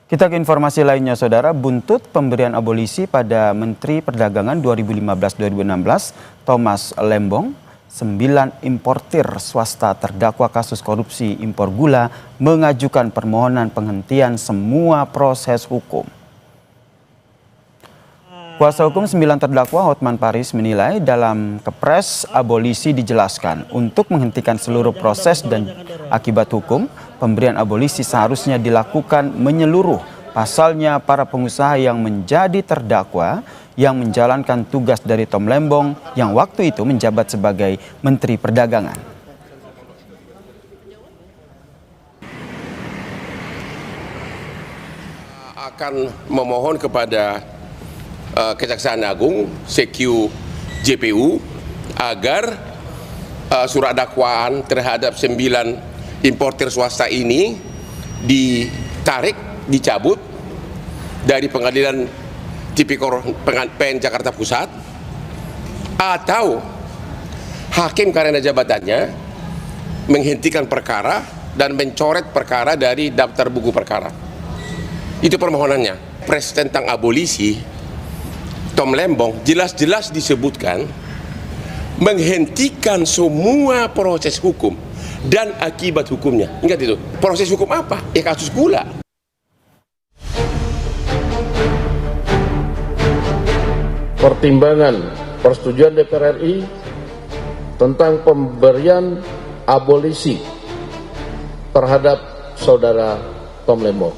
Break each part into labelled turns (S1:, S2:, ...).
S1: Kita ke informasi lainnya, Saudara. Buntut pemberian abolisi pada Menteri Perdagangan 2015-2016, Thomas Lembong, 9 importir swasta terdakwa kasus korupsi impor gula mengajukan permohonan penghentian semua proses hukum. Kuasa hukum 9 terdakwa Hotman Paris menilai dalam Kepres abolisi dijelaskan untuk menghentikan seluruh proses dan akibat hukum, pemberian abolisi seharusnya dilakukan menyeluruh. Pasalnya para pengusaha yang menjadi terdakwa yang menjalankan tugas dari Tom Lembong yang waktu itu menjabat sebagai Menteri Perdagangan.
S2: Akan memohon kepada Kejaksaan Agung, CQ JPU, agar surat dakwaan terhadap 9 importir swasta ini ditarik, dicabut dari Pengadilan Tipikor PN Jakarta Pusat, atau hakim karena jabatannya menghentikan perkara dan mencoret perkara dari daftar buku perkara. Itu permohonannya. Pres tentang abolisi Tom Lembong jelas-jelas disebutkan menghentikan semua proses hukum dan akibat hukumnya. Ingat itu. Proses hukum apa? Ya kasus gula.
S3: Pertimbangan persetujuan DPR RI tentang pemberian abolisi terhadap saudara Tom Lembong.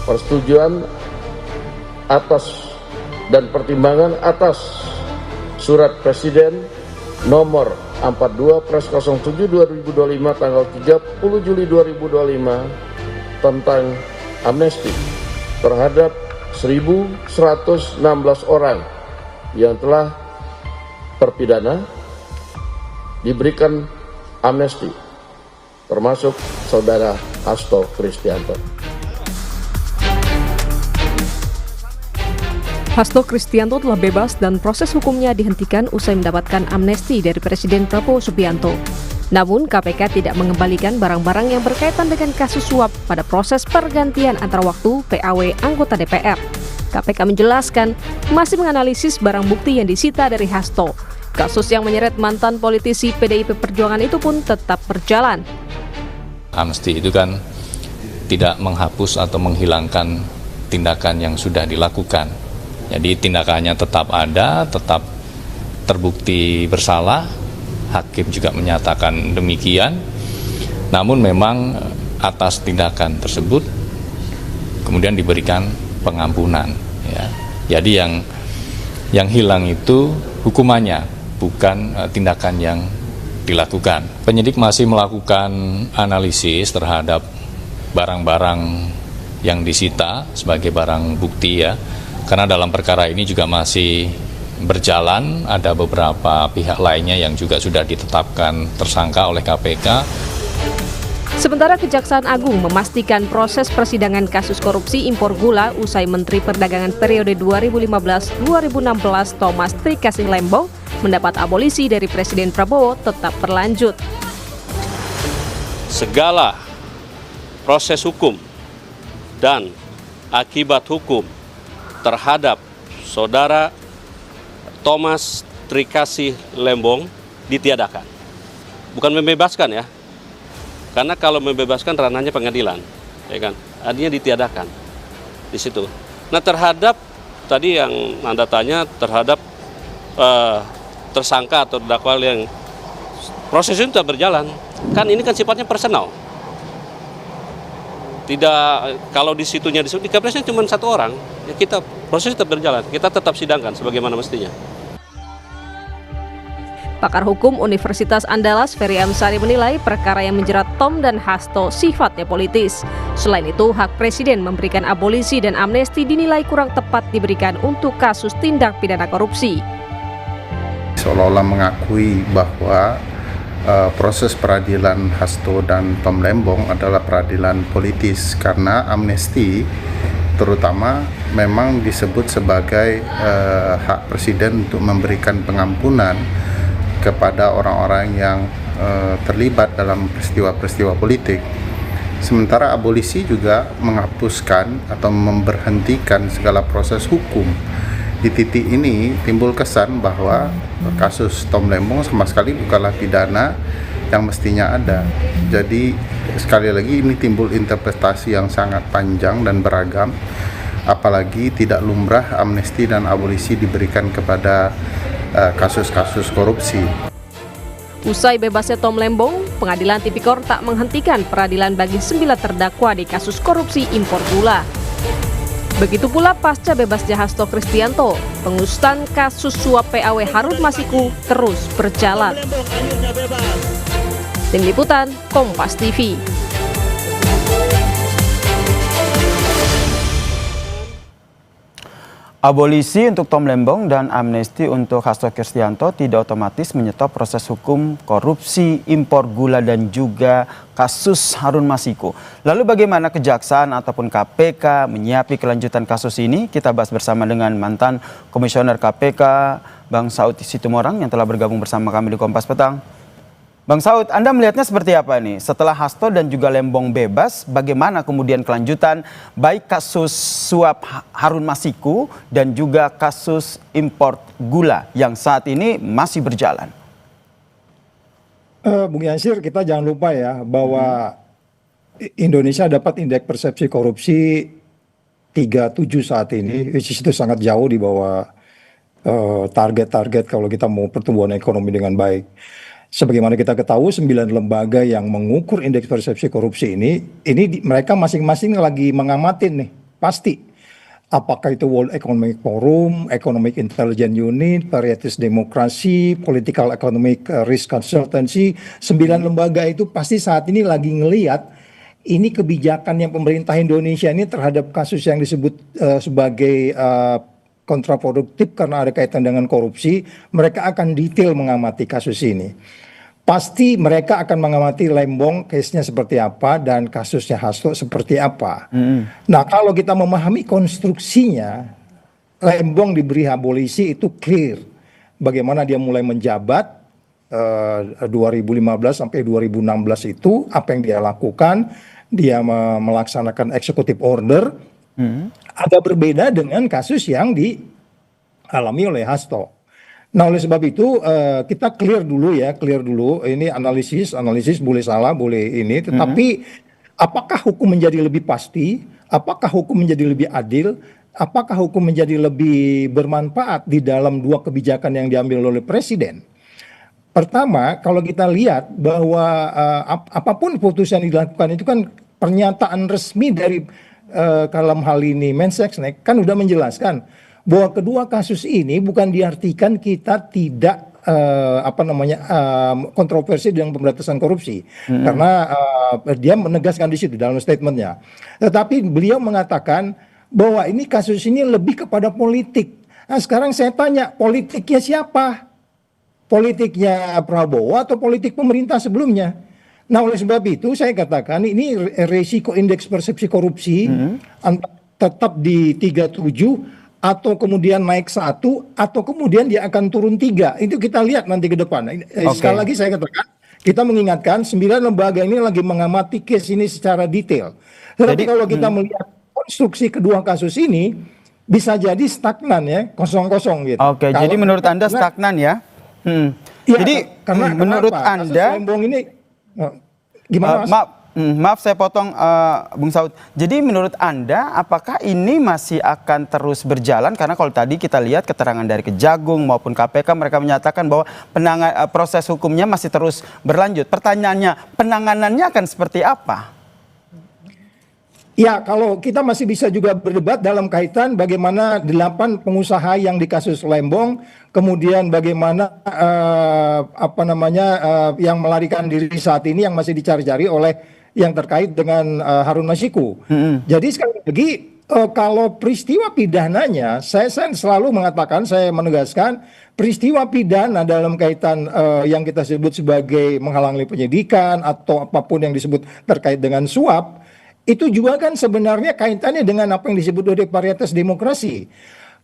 S3: Persetujuan atas dan pertimbangan atas surat Presiden nomor 42 Pres 07 2025 tanggal 30 Juli 2025 tentang amnesti terhadap 1.116 orang yang telah terpidana diberikan amnesti, termasuk saudara Hasto Kristianto.
S4: Hasto Kristianto telah bebas dan proses hukumnya dihentikan usai mendapatkan amnesti dari Presiden Prabowo Subianto. Namun KPK tidak mengembalikan barang-barang yang berkaitan dengan kasus suap pada proses pergantian antar waktu PAW anggota DPR. KPK menjelaskan masih menganalisis barang bukti yang disita dari Hasto. Kasus yang menyeret mantan politisi PDIP Perjuangan itu pun tetap berjalan.
S5: Amnesti itu kan tidak menghapus atau menghilangkan tindakan yang sudah dilakukan. Jadi tindakannya tetap ada, tetap terbukti bersalah. Hakim juga menyatakan demikian. Namun memang atas tindakan tersebut kemudian diberikan pengampunan. Ya. Jadi yang hilang itu hukumannya, bukan tindakan yang dilakukan. Penyidik masih melakukan analisis terhadap barang-barang yang disita sebagai barang bukti ya. Karena dalam perkara ini juga masih berjalan, ada beberapa pihak lainnya yang juga sudah ditetapkan tersangka oleh KPK.
S4: Sementara Kejaksaan Agung memastikan proses persidangan kasus korupsi impor gula usai Menteri Perdagangan periode 2015-2016 Thomas Trikasih Lembong mendapat abolisi dari Presiden Prabowo tetap berlanjut.
S6: Segala proses hukum dan akibat hukum terhadap saudara Thomas Trikasih Lembong ditiadakan. Bukan membebaskan ya. Karena kalau membebaskan ranahnya pengadilan, ya kan? Artinya ditiadakan di situ. Nah, terhadap tadi yang Anda tanya terhadap tersangka atau terdakwa yang proses itu tetap berjalan. Kan ini kan sifatnya personal. Tidak, kalau di situnya disebut di Kepresnya cuma 1 orang, ya kita proses tetap berjalan, kita tetap sidangkan sebagaimana mestinya.
S4: Pakar Hukum Universitas Andalas Ferry Amsari menilai perkara yang menjerat Tom dan Hasto sifatnya politis. Selain itu, hak Presiden memberikan abolisi dan amnesti dinilai kurang tepat diberikan untuk kasus tindak pidana korupsi.
S7: Seolah-olah mengakui bahwa proses peradilan Hasto dan Tom Lembong adalah peradilan politis karena amnesti terutama memang disebut sebagai hak Presiden untuk memberikan pengampunan kepada orang-orang yang terlibat dalam peristiwa-peristiwa politik. Sementara abolisi juga menghapuskan atau memberhentikan segala proses hukum. Di titik ini timbul kesan bahwa kasus Tom Lembong sama sekali bukanlah pidana yang mestinya ada. Jadi sekali lagi ini timbul interpretasi yang sangat panjang dan beragam, apalagi tidak lumrah amnesti dan abolisi diberikan kepada kasus-kasus korupsi.
S4: Usai bebasnya Tom Lembong, Pengadilan Tipikor tak menghentikan peradilan bagi 9 terdakwa di kasus korupsi impor gula. Begitu pula pasca bebasnya Hasto Kristianto, pengusutan kasus suap PAW Harun Masiku terus berjalan. Tim Liputan, Kompas TV.
S1: Abolisi untuk Tom Lembong dan amnesti untuk Hasto Kristianto tidak otomatis menyetop proses hukum korupsi impor gula dan juga kasus Harun Masiku. Lalu bagaimana Kejaksaan ataupun KPK menyiapi kelanjutan kasus ini? Kita bahas bersama dengan mantan Komisioner KPK Bang Saud Situmorang yang telah bergabung bersama kami di Kompas Petang. Bang Saud, Anda melihatnya seperti apa nih? Setelah Hasto dan juga Lembong bebas, bagaimana kemudian kelanjutan baik kasus suap Harun Masiku dan juga kasus impor gula yang saat ini masih berjalan?
S8: Bung Yansir, kita jangan lupa ya bahwa Indonesia dapat indeks persepsi korupsi 37 saat ini, which is itu sangat jauh di bawah target-target kalau kita mau pertumbuhan ekonomi dengan baik. Sebagaimana kita ketahui 9 lembaga yang mengukur indeks persepsi korupsi ini mereka masing-masing lagi mengamatin nih, pasti. Apakah itu World Economic Forum, Economic Intelligence Unit, Varieties Demokrasi, Political Economic Risk Consultancy, 9 lembaga itu pasti saat ini lagi ngelihat ini kebijakan yang pemerintah Indonesia ini terhadap kasus yang disebut sebagai kontraproduktif karena ada kaitan dengan korupsi, mereka akan detail mengamati kasus ini. Pasti mereka akan mengamati Lembong case-nya seperti apa dan kasusnya Hasto seperti apa. Nah, kalau kita memahami konstruksinya, Lembong diberi abolisi itu clear. Bagaimana dia mulai menjabat 2015 sampai 2016 itu, apa yang dia lakukan, dia melaksanakan executive order, agak berbeda dengan kasus yang dialami oleh Hasto. Nah, oleh sebab itu kita clear dulu. Ini analisis boleh salah, boleh ini, tetapi apakah hukum menjadi lebih pasti? Apakah hukum menjadi lebih adil? Apakah hukum menjadi lebih bermanfaat di dalam dua kebijakan yang diambil oleh Presiden? Pertama, kalau kita lihat bahwa apapun putusan yang dilakukan itu kan pernyataan resmi dari dalam hal ini Mensesnek kan udah menjelaskan bahwa kedua kasus ini bukan diartikan kita tidak kontroversi dengan pemberantasan korupsi, karena dia menegaskan di situ dalam statementnya. Tetapi beliau mengatakan bahwa ini kasus ini lebih kepada politik. Nah, sekarang saya tanya, politiknya siapa? Politiknya Prabowo atau politik pemerintah sebelumnya? Nah, oleh sebab itu saya katakan ini resiko indeks persepsi korupsi tetap di 37 atau kemudian naik 1 atau kemudian dia akan turun 3. Itu kita lihat nanti ke depan. Sekali lagi saya katakan, kita mengingatkan 9 lembaga ini lagi mengamati case ini secara detail. Tetapi kalau kita melihat konstruksi kedua kasus ini bisa jadi stagnan ya, kosong-kosong gitu.
S1: Oke, jadi menurut Anda stagnan ya?
S8: Ya,
S1: jadi
S8: karena
S1: menurut
S8: kenapa?
S1: Anda
S8: kasus Lembong ini gimana Mas?
S1: Maaf saya potong Bung Saud. Jadi menurut Anda apakah ini masih akan terus berjalan? Karena kalau tadi kita lihat keterangan dari Kejagung maupun KPK mereka menyatakan bahwa proses hukumnya masih terus berlanjut. Pertanyaannya, penanganannya akan seperti apa?
S8: Ya, kalau kita masih bisa juga berdebat dalam kaitan bagaimana 8 pengusaha yang di kasus Lembong, kemudian bagaimana yang melarikan diri saat ini yang masih dicari-cari oleh yang terkait dengan Harun Masiku. Jadi sekali lagi kalau peristiwa pidananya, saya selalu mengatakan, saya menegaskan peristiwa pidana dalam kaitan yang kita sebut sebagai menghalangi penyidikan atau apapun yang disebut terkait dengan suap, itu juga kan sebenarnya kaitannya dengan apa yang disebut oleh varietas demokrasi.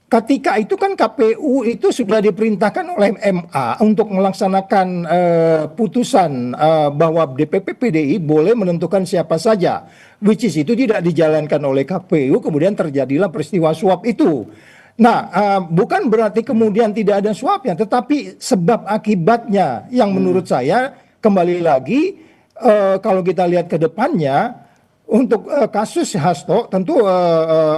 S8: ketika itu kan KPU itu sudah diperintahkan oleh MA untuk melaksanakan putusan bahwa DPP PDI boleh menentukan siapa saja, which is itu tidak dijalankan oleh KPU, kemudian terjadilah peristiwa suap itu. Nah, bukan berarti kemudian tidak ada suapnya, tetapi sebab akibatnya yang menurut saya kembali lagi kalau kita lihat ke depannya. Untuk kasus Hasto tentu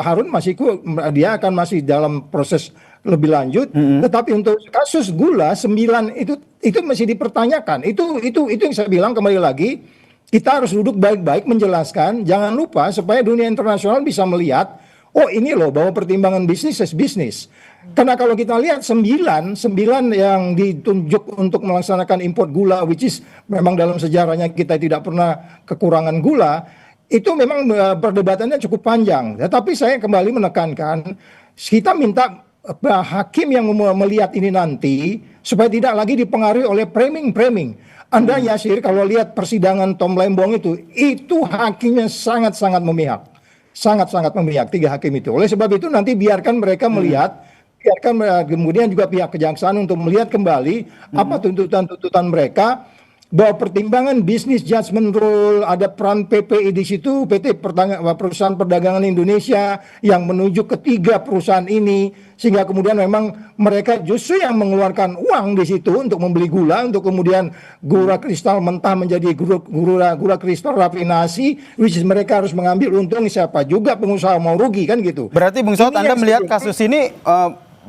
S8: Harun Masiku dia akan masih dalam proses lebih lanjut, tetapi untuk kasus Gula 9 itu masih dipertanyakan. Itu yang saya bilang kembali lagi, kita harus duduk baik-baik menjelaskan, jangan lupa supaya dunia internasional bisa melihat, oh ini loh bahwa pertimbangan bisnis is bisnis. Karena kalau kita lihat 9 yang ditunjuk untuk melaksanakan import gula, which is memang dalam sejarahnya kita tidak pernah kekurangan gula, itu memang perdebatannya cukup panjang. Tetapi saya kembali menekankan, kita minta hakim yang melihat ini nanti supaya tidak lagi dipengaruhi oleh framing. Anda Yasir kalau lihat persidangan Tom Lembong itu hakimnya sangat-sangat memihak. Sangat-sangat memihak 3 hakim itu. Oleh sebab itu nanti biarkan mereka melihat, biarkan kemudian juga pihak kejaksaan untuk melihat kembali apa tuntutan-tuntutan mereka, bahwa pertimbangan bisnis judgment rule, ada peran PPI di situ, Perusahaan Perdagangan Indonesia yang menuju ketiga perusahaan ini, sehingga kemudian memang mereka justru yang mengeluarkan uang di situ untuk membeli gula, untuk kemudian gula kristal mentah menjadi gula kristal rafinasi, which is mereka harus mengambil untung, siapa juga pengusaha mau rugi kan gitu.
S1: Berarti Bung Saud, Anda melihat
S8: sebetulnya
S1: kasus ini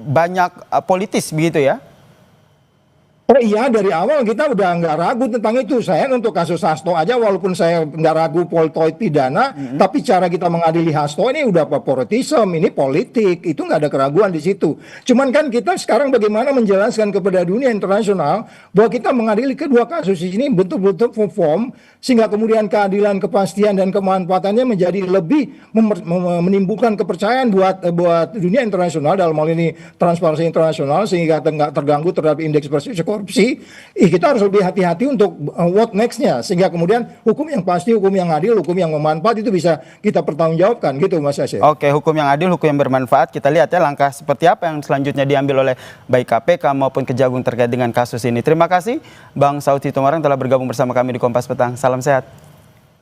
S1: banyak politis begitu ya?
S8: Oh iya, dari awal kita udah nggak ragu tentang itu. Saya untuk kasus Hasto aja, walaupun saya nggak ragu poltoid pidana, tapi cara kita mengadili Hasto ini udah favoritisme, ini politik, itu nggak ada keraguan di situ. Cuman kan kita sekarang bagaimana menjelaskan kepada dunia internasional bahwa kita mengadili kedua kasus ini betul-betul perform, sehingga kemudian keadilan, kepastian dan kemanfaatannya menjadi lebih menimbulkan kepercayaan buat dunia internasional, dalam hal ini transparansi internasional, sehingga nggak terganggu terhadap indeks persepsi korupsi. Kita harus lebih hati-hati untuk what next-nya, sehingga kemudian hukum yang pasti, hukum yang adil, hukum yang bermanfaat itu bisa kita pertanggungjawabkan gitu Mas Yasir.
S1: Oke, hukum yang adil, hukum yang bermanfaat. Kita lihat ya langkah seperti apa yang selanjutnya diambil oleh baik KPK maupun Kejagung terkait dengan kasus ini. Terima kasih Bang Saud Situmorang telah bergabung bersama kami di Kompas Petang. Salam sehat.